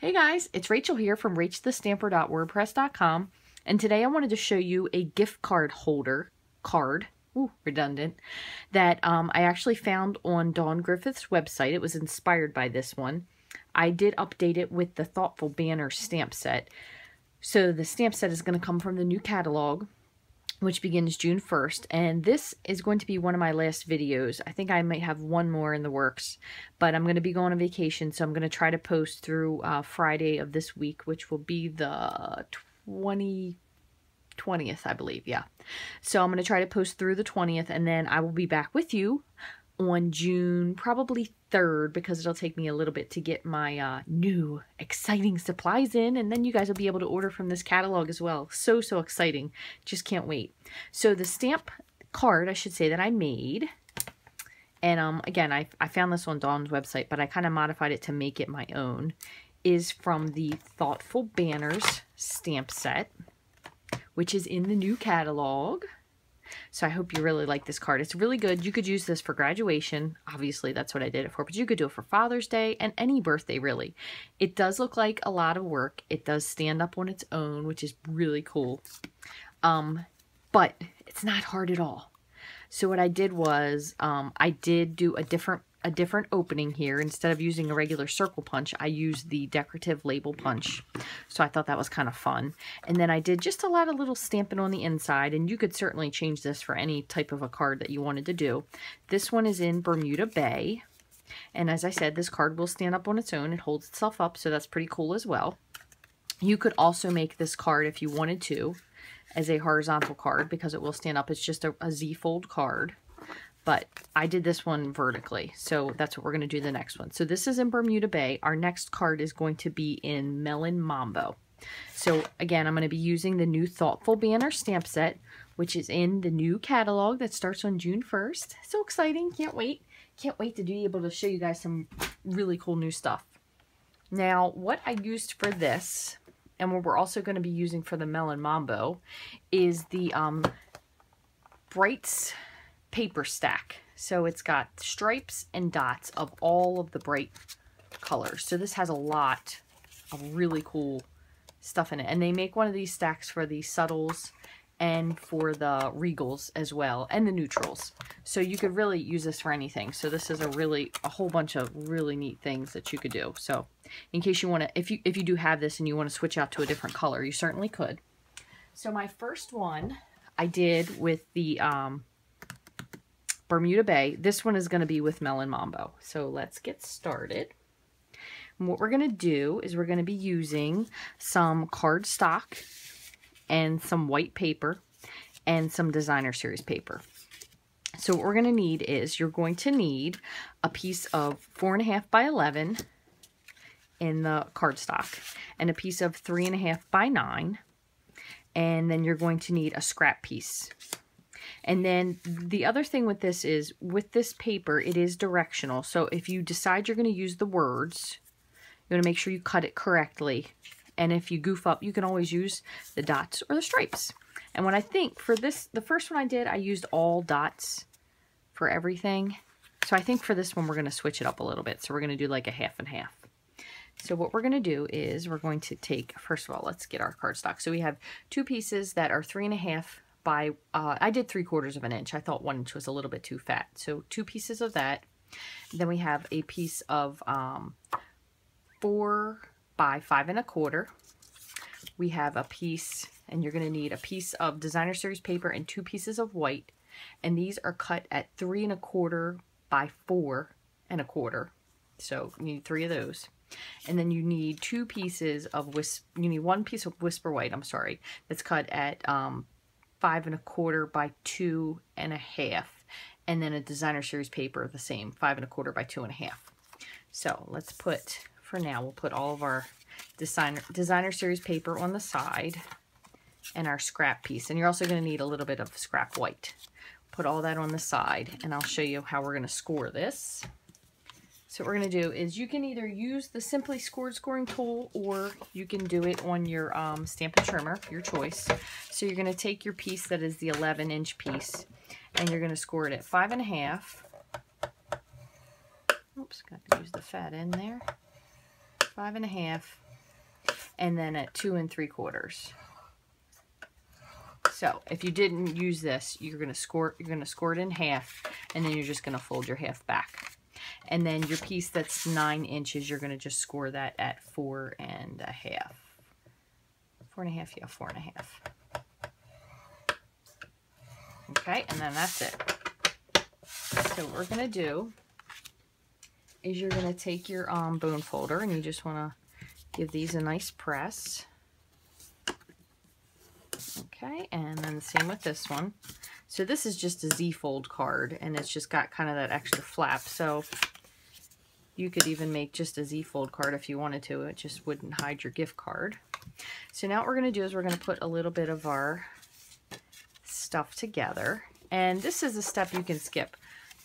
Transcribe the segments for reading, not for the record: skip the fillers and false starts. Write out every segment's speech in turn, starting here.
Hey guys, it's Rachel here from rachthestamper.wordpress.com, and today I wanted to show you a gift card holder, redundant, that I actually found on Dawn Griffith's website. It was inspired by this one. I did update it with the Thoughtful Banner stamp set. So the stamp set is going to come from the new catalog, which begins June 1st, and this is going to be one of my last videos. I think I might have one more in the works, but I'm going to be going on vacation, so I'm going to try to post through Friday of this week, which will be the 20th, I believe, yeah. So I'm going to try to post through the 20th, and then I will be back with you on June probably 3rd, because it'll take me a little bit to get my new exciting supplies in, and then you guys will be able to order from this catalog as well. So exciting. Just can't wait. So the stamp card, I should say, that I made, and again, I found this on Dawn's website, but I kind of modified it to make it my own, is from the Thoughtful Banners stamp set, which is in the new catalog. So I hope you really like this card. It's really good. You could use this for graduation. Obviously, that's what I did it for. But you could do it for Father's Day and any birthday, really. It does look like a lot of work. It does stand up on its own, which is really cool. But it's not hard at all. So what I did was I did do a different opening here. Instead of using a regular circle punch, I used the Decorative label punch. So I thought that was kind of fun. And then I did just a lot of little stamping on the inside, and you could certainly change this for any type of a card that you wanted to do. This one is in Bermuda Bay, and as I said, this card will stand up on its own. It holds itself up, so that's pretty cool as well. You could also make this card, if you wanted to, as a horizontal card, because it will stand up. It's just a Z-fold card. But I did this one vertically, so that's what we're going to do the next one. So this is in Bermuda Bay. Our next card is going to be in Melon Mambo. So again, I'm going to be using the new Thoughtful Banner stamp set, which is in the new catalog that starts on June 1st. So exciting. Can't wait. Can't wait to be able to show you guys some really cool new stuff. Now, what I used for this, and what we're also going to be using for the Melon Mambo, is the Brights paper stack. So it's got stripes and dots of all of the bright colors. So this has a lot of really cool stuff in it. And they make one of these stacks for the subtles and for the regals as well, and the neutrals. So you could really use this for anything. So this is a whole bunch of really neat things that you could do. So in case you want to, if you do have this and you want to switch out to a different color, you certainly could. So my first one I did with the Bermuda Bay. This one is going to be with Melon Mambo. So let's get started. And what we're going to do is we're going to be using some cardstock and some white paper and some designer series paper. So what we're going to need is, you're going to need a piece of 4.5 by 11 in the cardstock and a piece of 3.5 by 9, and then you're going to need a scrap piece. And then the other thing with this is, with this paper, it is directional. So if you decide you're going to use the words, you want to make sure you cut it correctly. And if you goof up, you can always use the dots or the stripes. And what I think for this, the first one I did, I used all dots for everything. So I think for this one, we're going to switch it up a little bit. So we're going to do like a half and half. So what we're going to do is we're going to take, first of all, let's get our cardstock. So we have two pieces that are 3.5 by, I did 3/4 of an inch. I thought 1 inch was a little bit too fat. So two pieces of that. Then we have a piece of 4 by 5.25. We have a piece, and you're going to need a piece of designer series paper and 2 pieces of white. And these are cut at 3.25 by 4.25. So you need 3 of those. And then you need 2 pieces of you need 1 piece of Whisper White, I'm sorry, that's cut at 5.25 by 2.5, and then a designer series paper the same, 5.25 by 2.5. So let's put, for now, we'll put all of our designer series paper on the side and our scrap piece. And you're also going to need a little bit of scrap white. Put all that on the side, and I'll show you how we're going to score this. So what we're going to do is, you can either use the Simply Scored scoring tool, or you can do it on your Stampin Trimmer, your choice. So you're going to take your piece that is the 11-inch piece, and you're going to score it at 5.5. Oops, got to use the fat end there. 5.5, and then at 2 3/4. So if you didn't use this, you're gonna score it in half, and then you're just gonna fold your half back. And then your piece that's 9 inches, you're gonna just score that at 4 1/2. 4 1/2, yeah, 4 1/2. Okay, and then that's it. So what we're gonna do is you're gonna take your bone folder, and you just wanna give these a nice press. Okay, and then the same with this one. So this is just a Z-fold card, and it's just got kind of that extra flap. So you could even make just a Z-fold card if you wanted to. It just wouldn't hide your gift card. So now what we're going to do is we're going to put a little bit of our stuff together. And this is a step you can skip.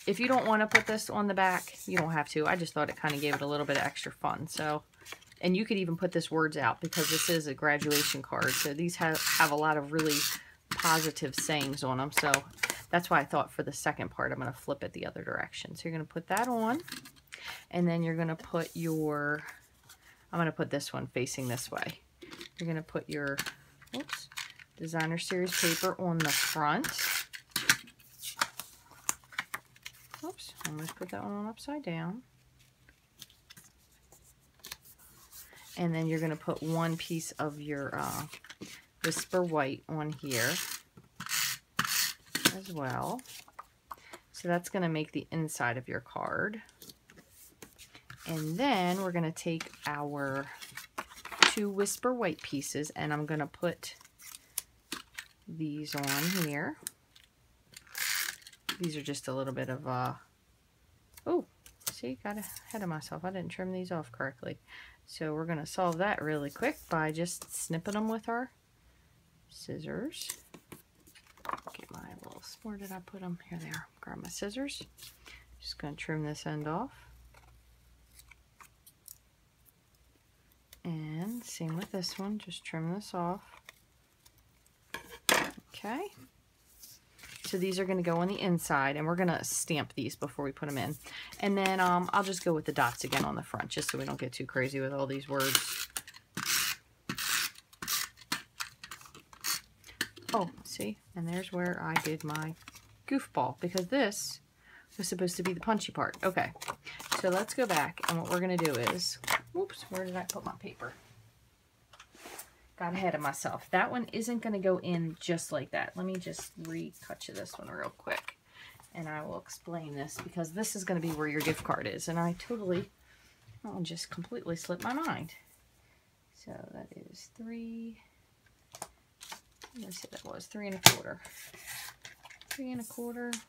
If you don't want to put this on the back, you don't have to. I just thought it kind of gave it a little bit of extra fun. So, and you could even put this words out because this is a graduation card. So these have a lot of really positive sayings on them. So that's why I thought for the second part, I'm going to flip it the other direction. So you're going to put that on, and then you're going to put your, I'm going to put this one facing this way. You're going to put your, oops, designer series paper on the front. Oops, I'm going to put that one on upside down. And then you're going to put one piece of your Whisper White on here as well. So that's going to make the inside of your card. And then we're going to take our 2 Whisper White pieces, and I'm going to put these on here. These are just a little bit of, oh, see, got ahead of myself. I didn't trim these off correctly. So we're going to solve that really quick by just snipping them with our scissors. Get my little, where did I put them? Here they are. Grab my scissors. Just going to trim this end off. And same with this one. Just trim this off. Okay. So these are going to go on the inside, and we're going to stamp these before we put them in. And then I'll just go with the dots again on the front, just so we don't get too crazy with all these words. Oh, see? And there's where I did my goofball, because this was supposed to be the punchy part. Okay, so let's go back, and what we're going to do is, whoops, where did I put my paper? Got ahead of myself. That one isn't going to go in just like that. Let me just recut you this one real quick, and I will explain this, because this is going to be where your gift card is, and I totally, oh, just completely slipped my mind. So that is 3, let me see, that was 3 1/4. 3 1/4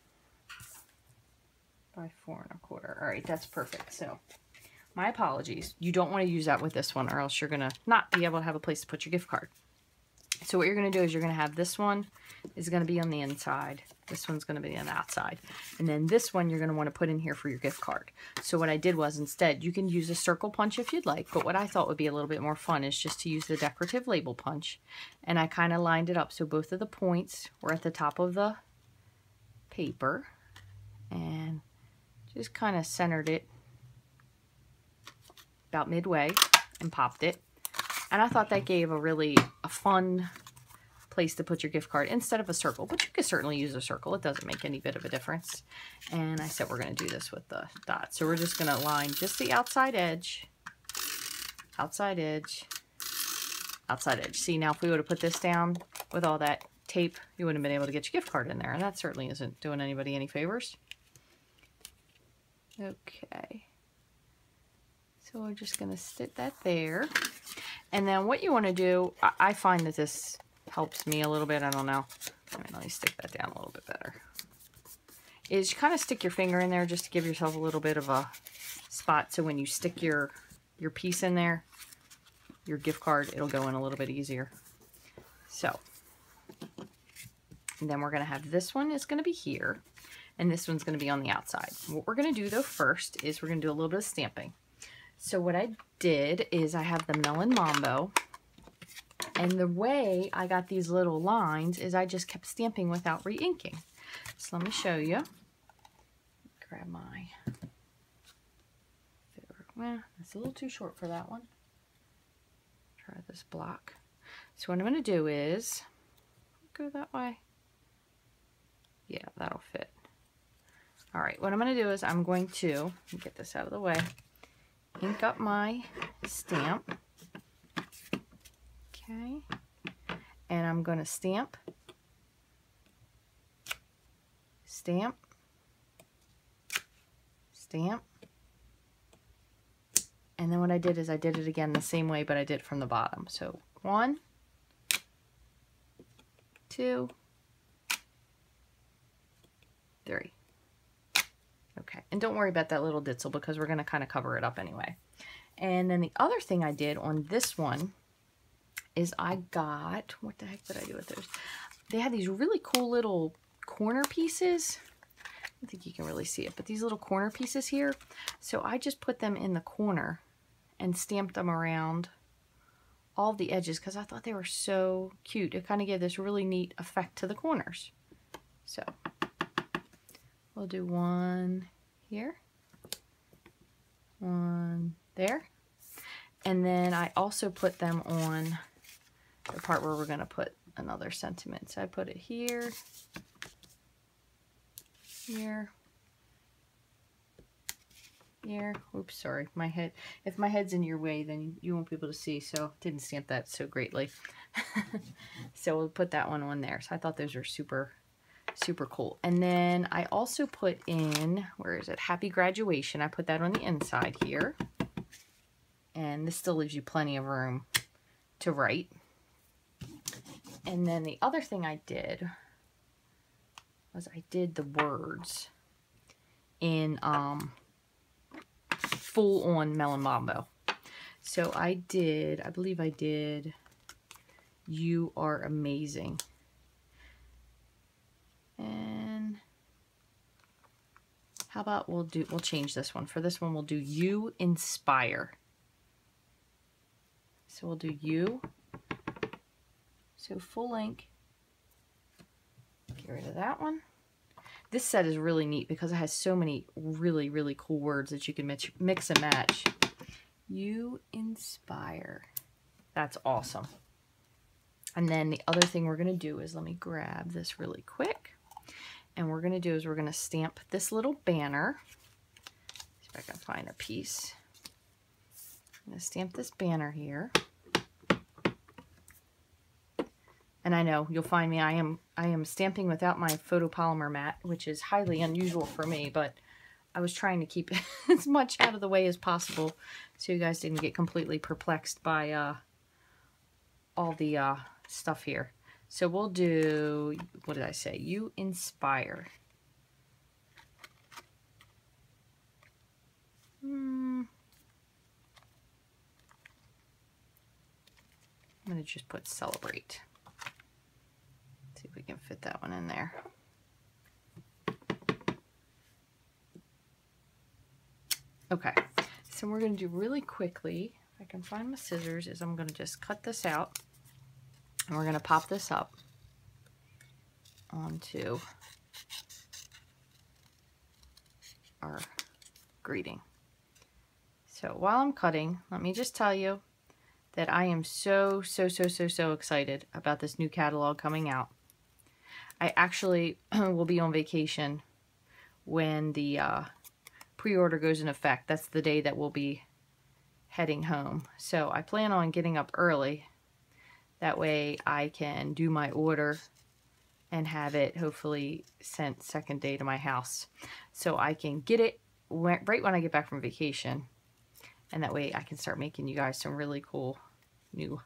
by 4 1/4. All right, that's perfect. So my apologies. You don't want to use that with this one, or else you're going to not be able to have a place to put your gift card. So what you're going to do is you're going to have this one is going to be on the inside. This one's going to be on the outside. And then this one you're going to want to put in here for your gift card. So what I did was, instead, you can use a circle punch if you'd like, but what I thought would be a little bit more fun is just to use the decorative label punch. And I kind of lined it up so both of the points were at the top of the paper, and just kind of centered it about midway and popped it. And I thought that gave a fun place to put your gift card instead of a circle, but you could certainly use a circle. It doesn't make any bit of a difference. And I said we're going to do this with the dots. So we're just going to line just the outside edge, outside edge, outside edge. See, now if we would have put this down with all that tape, you wouldn't have been able to get your gift card in there. And that certainly isn't doing anybody any favors. Okay. So we're just going to stick that there. And then what you want to do, I find that this helps me a little bit. I don't know. Let me stick that down a little bit better. Is you kind of stick your finger in there just to give yourself a little bit of a spot. So when you stick your piece in there, your gift card, it'll go in a little bit easier. So, and then we're going to have this one is going to be here. And this one's going to be on the outside. What we're going to do though first is we're going to do a little bit of stamping. So what I did is I have the Melon Mambo, and the way I got these little lines is I just kept stamping without re-inking. So let me show you. Grab my, well, that's a little too short for that one. Try this this block. So what I'm going to do is go that way. Yeah, that'll fit. All right, what I'm going to do is I'm going to get this out of the way, ink up my stamp. Okay, and I'm going to stamp, stamp, stamp, and then what I did is I did it again the same way, but I did it from the bottom. So 1, 2, 3. Okay, and don't worry about that little ditzel because we're going to kind of cover it up anyway. And then the other thing I did on this one is I got, what the heck did I do with those? They had these really cool little corner pieces. I don't think you can really see it, but these little corner pieces here. So I just put them in the corner and stamped them around all the edges because I thought they were so cute. It kind of gave this really neat effect to the corners. So we'll do one here, one there, and then I also put them on the part where we're going to put another sentiment. So I put it here, here, here. Oops, sorry, my head. If my head's in your way, then you won't be able to see, so didn't stamp that so greatly. So we'll put that one on there. So I thought those were super cool. And then I also put in, where is it? Happy Graduation. I put that on the inside here. And this still leaves you plenty of room to write. And then the other thing I did was I did the words in full on Melon Mambo. So I believe I did You Are Amazing. And how about we'll change this one. For this one, we'll do You Inspire. So we'll do You. So full length. Get rid of that one. This set is really neat because it has so many really, really cool words that you can mix and match. You Inspire. That's awesome. And then the other thing we're going to do is, let me grab this really quick. And we're going to do is we're going to stamp this little banner. See if I can find a piece. I'm going to stamp this banner here. And I know you'll find me, I am stamping without my photopolymer mat, which is highly unusual for me, but I was trying to keep as much out of the way as possible so you guys didn't get completely perplexed by all the stuff here. So we'll do, what did I say? You Inspire. I'm going to just put Celebrate. See if we can fit that one in there. Okay, so we're going to do really quickly, if I can find my scissors, is I'm going to just cut this out. And we're going to pop this up onto our greeting. So while I'm cutting, let me just tell you that I am so excited about this new catalog coming out. I actually will be on vacation when the pre-order goes in effect. That's the day that we'll be heading home. So I plan on getting up early. That way I can do my order and have it hopefully sent second day to my house. So I can get it right when I get back from vacation. And that way I can start making you guys some really cool new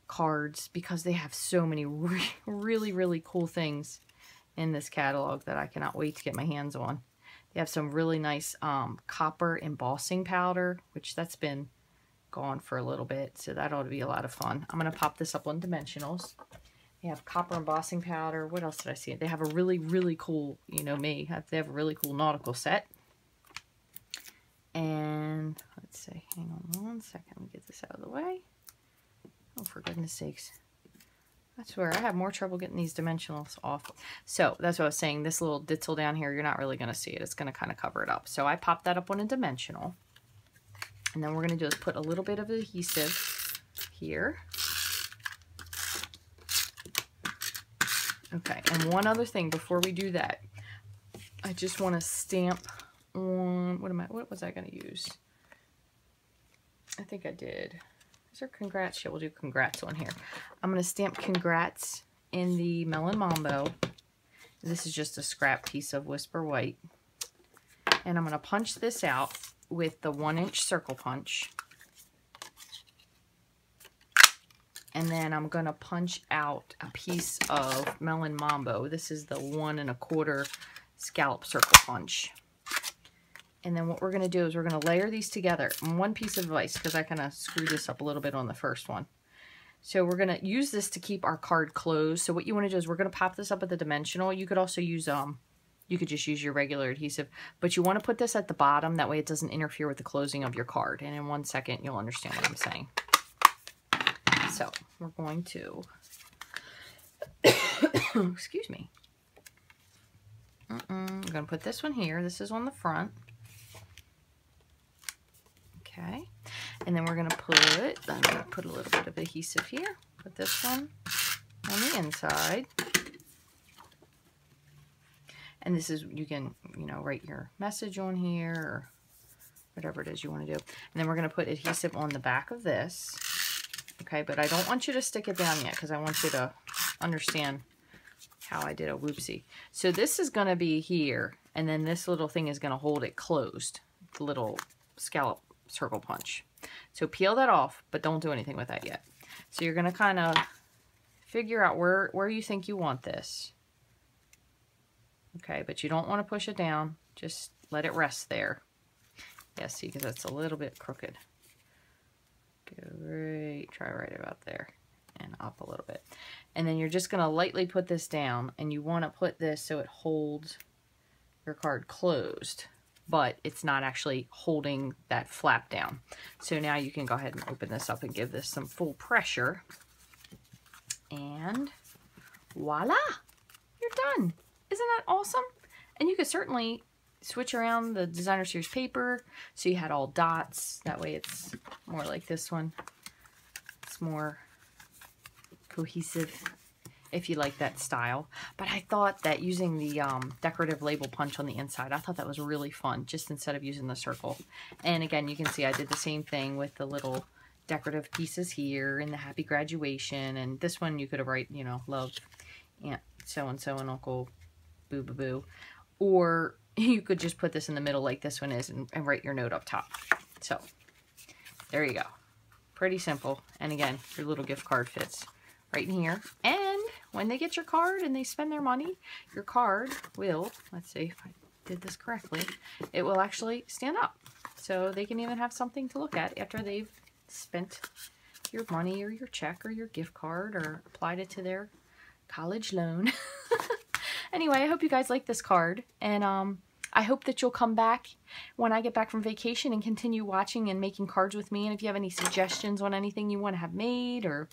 cards, because they have so many really cool things in this catalog that I cannot wait to get my hands on. They have some really nice copper embossing powder, which that's been gone for a little bit, so that ought to be a lot of fun. I'm going to pop this up on dimensionals. They have copper embossing powder. What else did I see? They have a really cool, you know me, they have a really cool nautical set. And let's see, hang on one second, let me get this out of the way. Oh, for goodness sakes. I swear, I have more trouble getting these dimensionals off. So, that's what I was saying. This little ditzel down here, you're not really going to see it. It's going to kind of cover it up. So, I popped that up on a dimensional. And then we're going to do is put a little bit of adhesive here. Okay, and one other thing before we do that, I just want to stamp on, what was I going to use? I think I did. Is there congrats? Yeah, we'll do congrats on here. I'm going to stamp congrats in the Melon Mambo. This is just a scrap piece of Whisper White. And I'm going to punch this out with the 1-inch circle punch. And then I'm going to punch out a piece of Melon Mambo. This is the 1 1/4 scallop circle punch. And then what we're going to do is we're going to layer these together. And one piece of advice, because I kind of screwed this up a little bit on the first one. So we're going to use this to keep our card closed. So what you want to do is we're going to pop this up with the dimensional. You could also use, you could just use your regular adhesive. But you want to put this at the bottom. That way it doesn't interfere with the closing of your card. And in 1 second, you'll understand what I'm saying. So we're going to, excuse me. I'm going to put this one here. This is on the front. Okay. And then we're going to I'm going to put a little bit of adhesive here. Put this one on the inside. And this is, you can, write your message on here or whatever it is you want to do. And then we're going to put adhesive on the back of this. Okay, but I don't want you to stick it down yet because I want you to understand how I did a whoopsie. So this is going to be here, and then this little thing is going to hold it closed, the little scallop circle punch. So peel that off, but don't do anything with that yet. So you're going to kind of figure out where you think you want this. Okay, but you don't want to push it down. Just let it rest there. Yeah, see, because that's a little bit crooked. Try right about there and up a little bit. And then you're just going to lightly put this down, and you want to put this so it holds your card closed, but it's not actually holding that flap down. So now you can go ahead and open this up and give this some full pressure. And voila! You're done. Isn't that awesome? And you could certainly switch around the Designer Series paper so you had all dots. That way it's more like this one. It's more cohesive if you like that style. But I thought that using the decorative label punch on the inside, I thought that was really fun, just instead of using the circle. And again, you can see I did the same thing with the little decorative pieces here and the happy graduation. And this one you could have write, love Aunt so-and-so and Uncle boo-boo-boo. Or you could just put this in the middle like this one is and write your note up top. So there you go. Pretty simple. And again, your little gift card fits right in here. And when they get your card and they spend their money, your card will, let's see if I did this correctly, it will actually stand up. So they can even have something to look at after they've spent your money or your check or your gift card or applied it to their college loan. Anyway, I hope you guys like this card, and I hope that you'll come back when I get back from vacation and continue watching and making cards with me. And if you have any suggestions on anything you want to have made or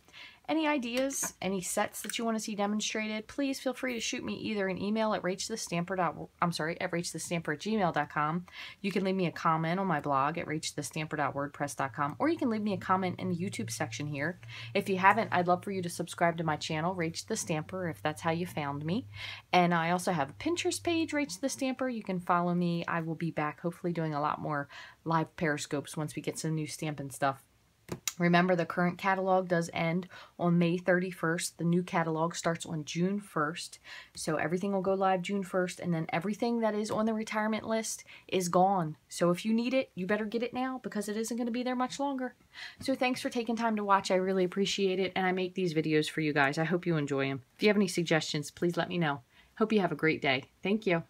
any ideas, any sets that you want to see demonstrated, please feel free to shoot me either an email at rachthestamper@gmail.com. You can leave me a comment on my blog at rachthestamper.wordpress.com, or you can leave me a comment in the YouTube section here. If you haven't, I'd love for you to subscribe to my channel, Rach the Stamper, if that's how you found me. And I also have a Pinterest page, Rach the Stamper. You can follow me. I will be back hopefully doing a lot more live periscopes once we get some new Stampin' stuff. Remember, the current catalog does end on May 31st. The new catalog starts on June 1st. So everything will go live June 1st, and then everything that is on the retirement list is gone. So if you need it, you better get it now because it isn't going to be there much longer. So thanks for taking time to watch. I really appreciate it, and I make these videos for you guys. I hope you enjoy them. If you have any suggestions, please let me know. Hope you have a great day. Thank you.